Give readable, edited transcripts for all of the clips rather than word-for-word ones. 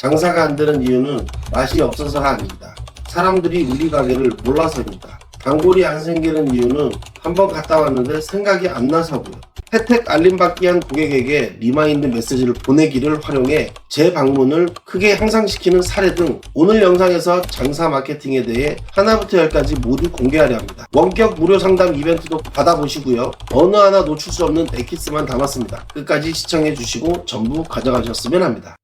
장사가 안 되는 이유는 맛이 없어서가 아닙니다. 사람들이 우리 가게를 몰라서입니다. 단골이 안 생기는 이유는 한번 갔다 왔는데 생각이 안 나서고요. 혜택 알림받기 한 고객에게 리마인드 메시지를 보내기를 활용해 재방문을 크게 향상시키는 사례 등 오늘 영상에서 장사 마케팅에 대해 하나부터 열까지 모두 공개하려 합니다. 원격 무료 상담 이벤트도 받아보시고요. 어느 하나 놓칠 수 없는 엑기스만 담았습니다. 끝까지 시청해 주시고 전부 가져가셨으면 합니다.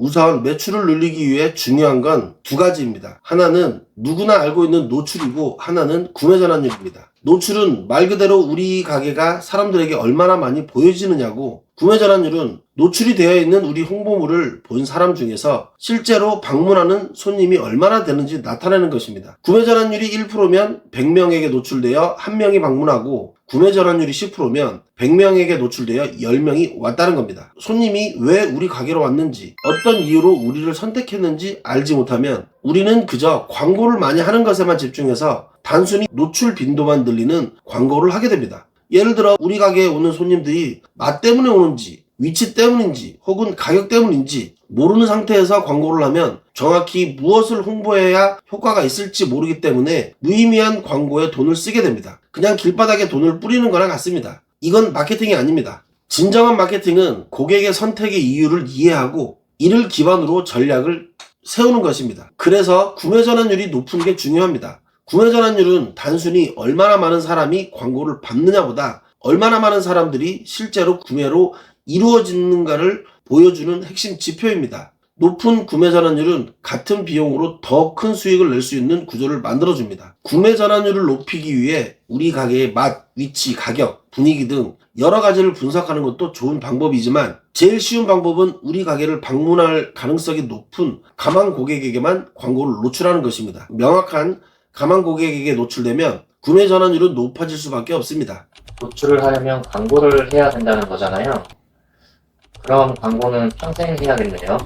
우선 매출을 늘리기 위해 중요한 건 두 가지입니다. 하나는 누구나 알고 있는 노출이고 하나는 구매 전환율입니다. 노출은 말 그대로 우리 가게가 사람들에게 얼마나 많이 보여지느냐고, 구매 전환율은 노출이 되어 있는 우리 홍보물을 본 사람 중에서 실제로 방문하는 손님이 얼마나 되는지 나타내는 것입니다. 구매 전환율이 1%면 100명에게 노출되어 1명이 방문하고, 구매 전환율이 10%면 100명에게 노출되어 10명이 왔다는 겁니다. 손님이 왜 우리 가게로 왔는지, 어떤 이유로 우리를 선택했는지 알지 못하면 우리는 그저 광고를 많이 하는 것에만 집중해서 단순히 노출 빈도만 늘리는 광고를 하게 됩니다. 예를 들어 우리 가게에 오는 손님들이 맛 때문에 오는지, 위치 때문인지, 혹은 가격 때문인지 모르는 상태에서 광고를 하면 정확히 무엇을 홍보해야 효과가 있을지 모르기 때문에 무의미한 광고에 돈을 쓰게 됩니다. 그냥 길바닥에 돈을 뿌리는 거랑 같습니다. 이건 마케팅이 아닙니다. 진정한 마케팅은 고객의 선택의 이유를 이해하고 이를 기반으로 전략을 세우는 것입니다. 그래서 구매 전환율이 높은 게 중요합니다. 구매 전환율은 단순히 얼마나 많은 사람이 광고를 받느냐보다 얼마나 많은 사람들이 실제로 구매로 이루어지는가를 보여주는 핵심 지표입니다. 높은 구매 전환율은 같은 비용으로 더 큰 수익을 낼 수 있는 구조를 만들어줍니다. 구매 전환율을 높이기 위해 우리 가게의 맛, 위치, 가격, 분위기 등 여러 가지를 분석하는 것도 좋은 방법이지만 제일 쉬운 방법은 우리 가게를 방문할 가능성이 높은 가망 고객에게만 광고를 노출하는 것입니다. 명확한 가망 고객에게 노출되면 구매 전환율은 높아질 수밖에 없습니다. 노출을 하려면 광고를 해야 된다는 거잖아요. 그럼 광고는 평생 해야겠네요.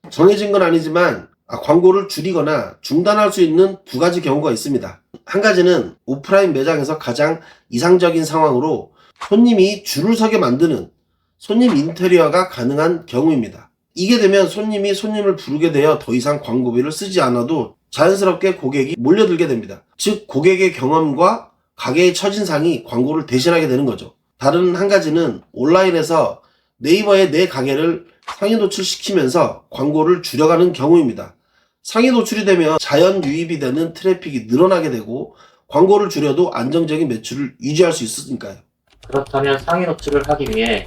정해진 건 아니지만 광고를 줄이거나 중단할 수 있는 두 가지 경우가 있습니다. 한 가지는 오프라인 매장에서 가장 이상적인 상황으로 손님이 줄을 서게 만드는 손님 인테리어가 가능한 경우입니다. 이게 되면 손님을 부르게 되어 더 이상 광고비를 쓰지 않아도 자연스럽게 고객이 몰려들게 됩니다. 즉 고객의 경험과 가게의 첫인상이 광고를 대신하게 되는 거죠. 다른 한 가지는 온라인에서 네이버에 내 가게를 상위 노출시키면서 광고를 줄여가는 경우입니다. 상위 노출이 되면 자연 유입이 되는 트래픽이 늘어나게 되고 광고를 줄여도 안정적인 매출을 유지할 수 있으니까요. 그렇다면 상위 노출을 하기 위해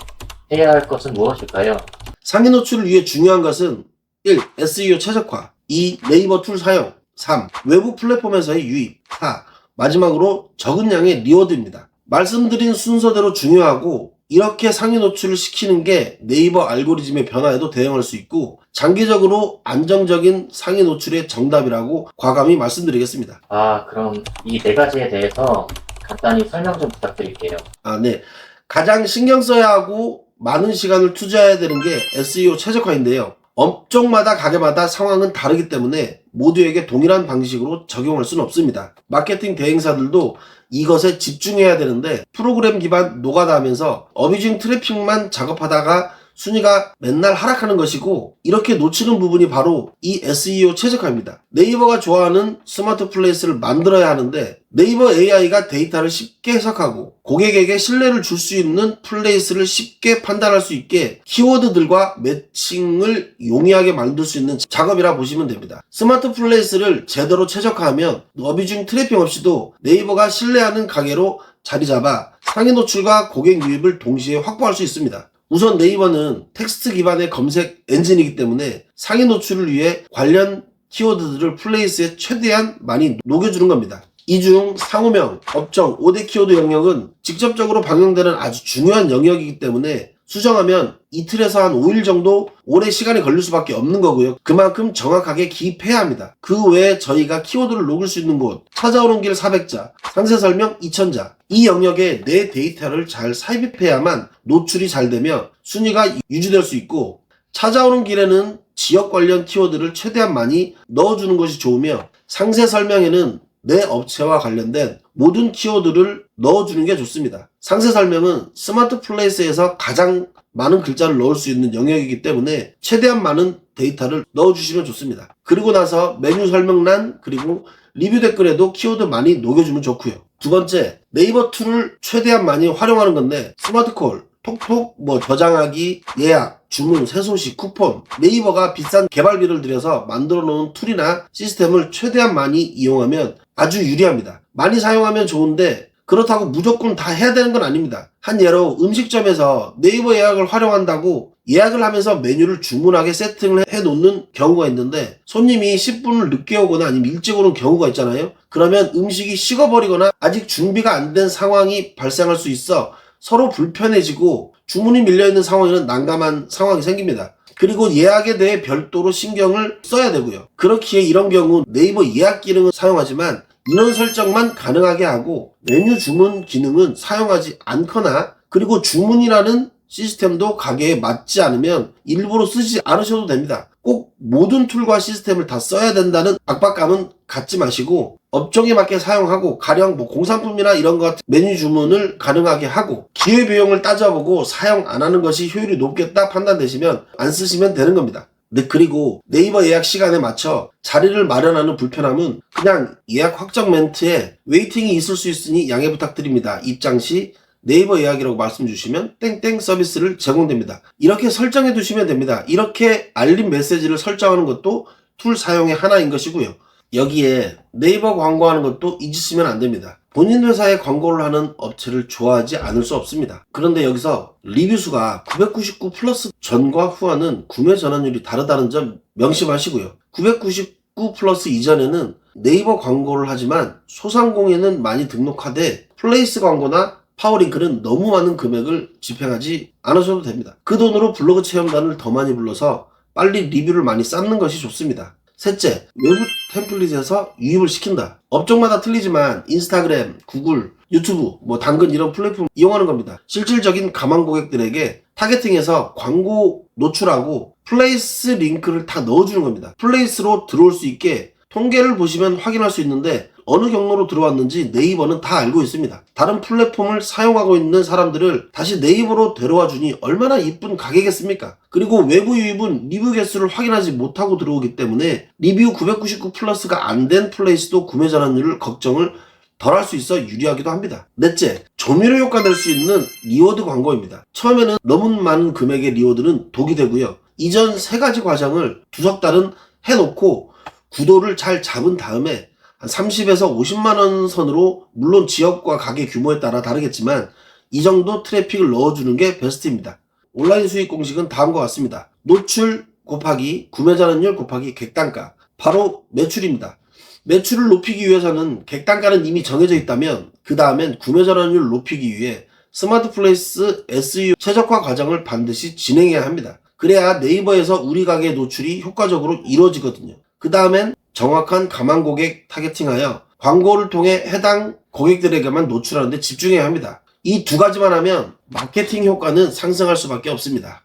해야 할 것은 무엇일까요? 상위 노출을 위해 중요한 것은 1. SEO 최적화, 2. 네이버 툴 사용, 3. 외부 플랫폼에서의 유입, 4. 마지막으로 적은 양의 리워드입니다. 말씀드린 순서대로 중요하고 이렇게 상위 노출을 시키는 게 네이버 알고리즘의 변화에도 대응할 수 있고 장기적으로 안정적인 상위 노출의 정답이라고 과감히 말씀드리겠습니다. 그럼 이 네 가지에 대해서 간단히 설명 좀 부탁드릴게요. 네. 가장 신경 써야 하고 많은 시간을 투자해야 되는 게 SEO 최적화인데요. 업종마다 가게마다 상황은 다르기 때문에 모두에게 동일한 방식으로 적용할 수는 없습니다. 마케팅 대행사들도 이것에 집중해야 되는데 프로그램 기반 노가다 하면서 어뷰징 트래픽만 작업하다가 순위가 맨날 하락하는 것이고 이렇게 놓치는 부분이 바로 이 SEO 최적화입니다. 네이버가 좋아하는 스마트 플레이스를 만들어야 하는데 네이버 AI가 데이터를 쉽게 해석하고 고객에게 신뢰를 줄 수 있는 플레이스를 쉽게 판단할 수 있게 키워드들과 매칭을 용이하게 만들 수 있는 작업이라 보시면 됩니다. 스마트 플레이스를 제대로 최적화하면 어뷰징 트래픽 없이도 네이버가 신뢰하는 가게로 자리 잡아 상위 노출과 고객 유입을 동시에 확보할 수 있습니다. 우선 네이버는 텍스트 기반의 검색 엔진이기 때문에 상위 노출을 위해 관련 키워드들을 플레이스에 최대한 많이 녹여주는 겁니다. 이 중 상호명, 업종, 5대 키워드 영역은 직접적으로 반영되는 아주 중요한 영역이기 때문에 수정하면 이틀에서 한 5일 정도 오래 시간이 걸릴 수밖에 없는 거고요. 그만큼 정확하게 기입해야 합니다. 그 외에 저희가 키워드를 녹일 수 있는 곳, 찾아오는 길 400자, 상세 설명 2000자, 이 영역에 내 데이터를 잘 삽입해야만 노출이 잘 되며 순위가 유지될 수 있고 찾아오는 길에는 지역 관련 키워드를 최대한 많이 넣어주는 것이 좋으며 상세 설명에는 내 업체와 관련된 모든 키워드를 넣어주는 게 좋습니다. 상세 설명은 스마트 플레이스에서 가장 많은 글자를 넣을 수 있는 영역이기 때문에 최대한 많은 데이터를 넣어주시면 좋습니다. 그리고 나서 메뉴 설명란 그리고 리뷰 댓글에도 키워드 많이 녹여주면 좋고요. 두 번째, 네이버 툴을 최대한 많이 활용하는 건데 스마트콜, 톡톡, 저장하기, 예약, 주문, 새소식, 쿠폰, 네이버가 비싼 개발비를 들여서 만들어 놓은 툴이나 시스템을 최대한 많이 이용하면 아주 유리합니다. 많이 사용하면 좋은데 그렇다고 무조건 다 해야 되는 건 아닙니다. 한 예로 음식점에서 네이버 예약을 활용한다고 예약을 하면서 메뉴를 주문하게 세팅을 해 놓는 경우가 있는데 손님이 10분을 늦게 오거나 아니면 일찍 오는 경우가 있잖아요. 그러면 음식이 식어버리거나 아직 준비가 안 된 상황이 발생할 수 있어 서로 불편해지고 주문이 밀려있는 상황에는 난감한 상황이 생깁니다. 그리고 예약에 대해 별도로 신경을 써야 되고요. 그렇기에 이런 경우 네이버 예약 기능을 사용하지만 인원 설정만 가능하게 하고 메뉴 주문 기능은 사용하지 않거나 그리고 주문이라는 시스템도 가게에 맞지 않으면 일부러 쓰지 않으셔도 됩니다. 꼭 모든 툴과 시스템을 다 써야 된다는 압박감은 갖지 마시고 업종에 맞게 사용하고 가령 공산품이나 이런 것 같은 메뉴 주문을 가능하게 하고 기회비용을 따져보고 사용 안 하는 것이 효율이 높겠다 판단되시면 안 쓰시면 되는 겁니다. 네, 그리고 네이버 예약 시간에 맞춰 자리를 마련하는 불편함은 그냥 예약 확정 멘트에 웨이팅이 있을 수 있으니 양해 부탁드립니다. 입장 시 네이버 예약이라고 말씀 주시면 땡땡 서비스를 제공됩니다. 이렇게 설정해 두시면 됩니다. 이렇게 알림 메시지를 설정하는 것도 툴 사용의 하나인 것이고요. 여기에 네이버 광고하는 것도 잊으시면 안 됩니다. 본인 회사에 광고를 하는 업체를 좋아하지 않을 수 없습니다. 그런데 여기서 리뷰 수가 999 플러스 전과 후와는 구매 전환율이 다르다는 점 명심하시고요. 999 플러스 이전에는 네이버 광고를 하지만 소상공인은 많이 등록하되 플레이스 광고나 파워링크는 너무 많은 금액을 집행하지 않으셔도 됩니다. 그 돈으로 블로그 체험단을 더 많이 불러서 빨리 리뷰를 많이 쌓는 것이 좋습니다. 셋째, 외부 템플릿에서 유입을 시킨다. 업종마다 틀리지만 인스타그램, 구글, 유튜브, 당근 이런 플랫폼 이용하는 겁니다. 실질적인 가망 고객들에게 타겟팅해서 광고 노출하고 플레이스 링크를 다 넣어주는 겁니다. 플레이스로 들어올 수 있게 통계를 보시면 확인할 수 있는데 어느 경로로 들어왔는지 네이버는 다 알고 있습니다. 다른 플랫폼을 사용하고 있는 사람들을 다시 네이버로 데려와 주니 얼마나 이쁜 가게겠습니까? 그리고 외부 유입은 리뷰 개수를 확인하지 못하고 들어오기 때문에 리뷰 999 플러스가 안 된 플레이스도 구매 전환율을 걱정을 덜 할 수 있어 유리하기도 합니다. 넷째, 조미료 효과 낼 수 있는 리워드 광고입니다. 처음에는 너무 많은 금액의 리워드는 독이 되고요. 이전 세 가지 과정을 두석 달은 해놓고 구도를 잘 잡은 다음에 한 30에서 50만원 선으로 물론 지역과 가게 규모에 따라 다르겠지만 이 정도 트래픽을 넣어주는 게 베스트입니다. 온라인 수익 공식은 다음과 같습니다. 노출 곱하기 구매 전환율 곱하기 객단가 바로 매출입니다. 매출을 높이기 위해서는 객단가는 이미 정해져 있다면 그 다음엔 구매 전환율을 높이기 위해 스마트 플레이스 SEO 최적화 과정을 반드시 진행해야 합니다. 그래야 네이버에서 우리 가게 노출이 효과적으로 이루어지거든요. 그 다음엔 정확한 가망 고객 타겟팅하여 광고를 통해 해당 고객들에게만 노출하는 데 집중해야 합니다. 이 두 가지만 하면 마케팅 효과는 상승할 수밖에 없습니다.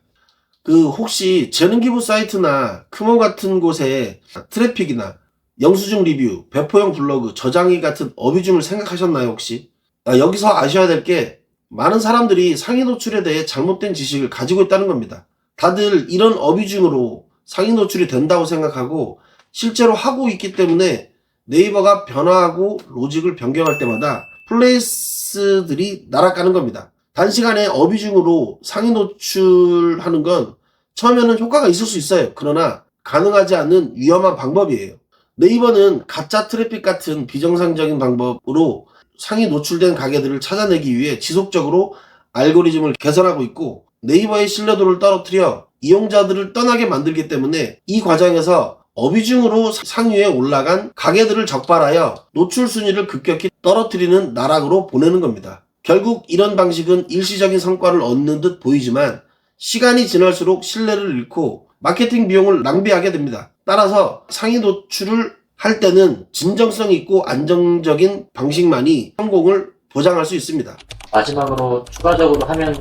혹시 재능기부 사이트나 크모 같은 곳에 트래픽이나 영수증 리뷰, 배포용 블로그, 저장이 같은 어뷰징을 생각하셨나요 혹시? 여기서 아셔야 될 게 많은 사람들이 상위 노출에 대해 잘못된 지식을 가지고 있다는 겁니다. 다들 이런 어뷰징으로 상위 노출이 된다고 생각하고 실제로 하고 있기 때문에 네이버가 변화하고 로직을 변경할 때마다 플레이스들이 날아가는 겁니다. 단시간에 어뷰징으로 상위 노출하는 건 처음에는 효과가 있을 수 있어요. 그러나 가능하지 않은 위험한 방법이에요. 네이버는 가짜 트래픽 같은 비정상적인 방법으로 상위 노출된 가게들을 찾아내기 위해 지속적으로 알고리즘을 개선하고 있고 네이버의 신뢰도를 떨어뜨려 이용자들을 떠나게 만들기 때문에 이 과정에서 어뷰징으로 상위에 올라간 가게들을 적발하여 노출 순위를 급격히 떨어뜨리는 나락으로 보내는 겁니다. 결국 이런 방식은 일시적인 성과를 얻는 듯 보이지만 시간이 지날수록 신뢰를 잃고 마케팅 비용을 낭비하게 됩니다. 따라서 상위 노출을 할 때는 진정성 있고 안정적인 방식만이 성공을 보장할 수 있습니다. 마지막으로 추가적으로 하면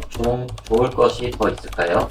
좋을 것이 더 있을까요?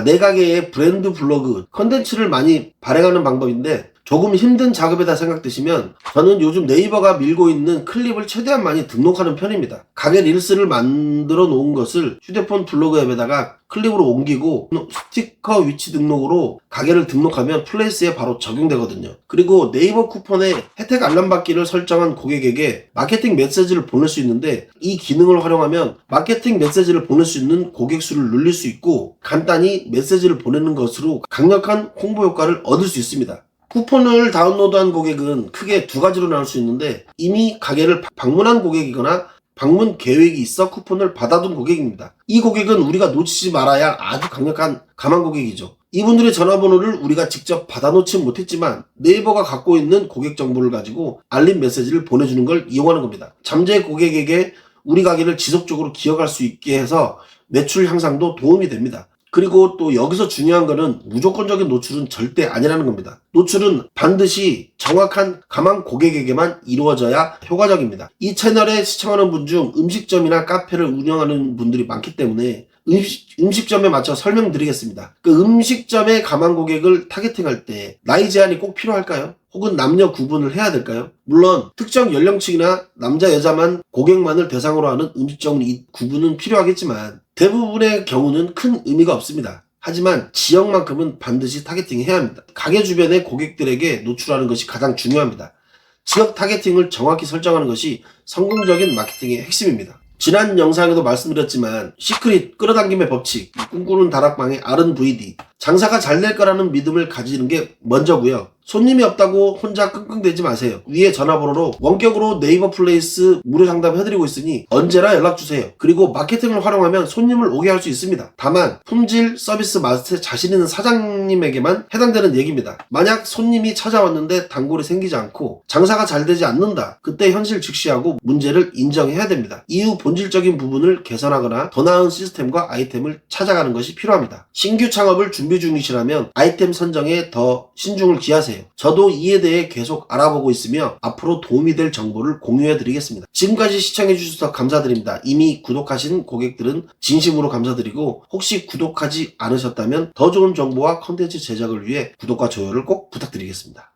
내 가게의 브랜드 블로그 컨텐츠를 많이 발행하는 방법인데 조금 힘든 작업이다 생각되시면 저는 요즘 네이버가 밀고 있는 클립을 최대한 많이 등록하는 편입니다. 가게 릴스를 만들어 놓은 것을 휴대폰 블로그 앱에다가 클립으로 옮기고 스티커 위치 등록으로 가게를 등록하면 플레이스에 바로 적용되거든요. 그리고 네이버 쿠폰에 혜택 알람 받기를 설정한 고객에게 마케팅 메시지를 보낼 수 있는데 이 기능을 활용하면 마케팅 메시지를 보낼 수 있는 고객 수를 늘릴 수 있고 간단히 메시지를 보내는 것으로 강력한 홍보 효과를 얻을 수 있습니다. 쿠폰을 다운로드한 고객은 크게 두 가지로 나눌 수 있는데 이미 가게를 방문한 고객이거나 방문 계획이 있어 쿠폰을 받아둔 고객입니다. 이 고객은 우리가 놓치지 말아야 아주 강력한 가망 고객이죠. 이분들의 전화번호를 우리가 직접 받아놓지 못했지만 네이버가 갖고 있는 고객 정보를 가지고 알림 메시지를 보내주는 걸 이용하는 겁니다. 잠재 고객에게 우리 가게를 지속적으로 기억할 수 있게 해서 매출 향상도 도움이 됩니다. 그리고 또 여기서 중요한 거는 무조건적인 노출은 절대 아니라는 겁니다. 노출은 반드시 정확한 가망 고객에게만 이루어져야 효과적입니다. 이 채널에 시청하는 분 중 음식점이나 카페를 운영하는 분들이 많기 때문에 음식점에 맞춰 설명드리겠습니다. 그 음식점의 가망 고객을 타겟팅할 때 나이 제한이 꼭 필요할까요? 혹은 남녀 구분을 해야 될까요? 물론 특정 연령층이나 남자 여자만 고객만을 대상으로 하는 음식점은 이 구분은 필요하겠지만 대부분의 경우는 큰 의미가 없습니다. 하지만 지역만큼은 반드시 타겟팅해야 합니다. 가게 주변의 고객들에게 노출하는 것이 가장 중요합니다. 지역 타겟팅을 정확히 설정하는 것이 성공적인 마케팅의 핵심입니다. 지난 영상에도 말씀드렸지만 시크릿 끌어당김의 법칙, 꿈꾸는 다락방의 R&VD, 장사가 잘 될 거라는 믿음을 가지는 게 먼저고요. 손님이 없다고 혼자 끙끙대지 마세요. 위에 전화번호로 원격으로 네이버 플레이스 무료 상담 해드리고 있으니 언제나 연락주세요. 그리고 마케팅을 활용하면 손님을 오게 할 수 있습니다. 다만 품질 서비스 마스터에 자신 있는 사장님에게만 해당되는 얘기입니다. 만약 손님이 찾아왔는데 단골이 생기지 않고 장사가 잘 되지 않는다. 그때 현실 직시하고 문제를 인정해야 됩니다. 이후 본질적인 부분을 개선하거나 더 나은 시스템과 아이템을 찾아가는 것이 필요합니다. 신규 창업을 준비 중이시라면 아이템 선정에 더 신중을 기하세요. 저도 이에 대해 계속 알아보고 있으며 앞으로 도움이 될 정보를 공유해 드리겠습니다. 지금까지 시청해 주셔서 감사드립니다. 이미 구독하신 고객들은 진심으로 감사드리고 혹시 구독하지 않으셨다면 더 좋은 정보와 컨텐츠 제작을 위해 구독과 좋아요를 꼭 부탁드리겠습니다.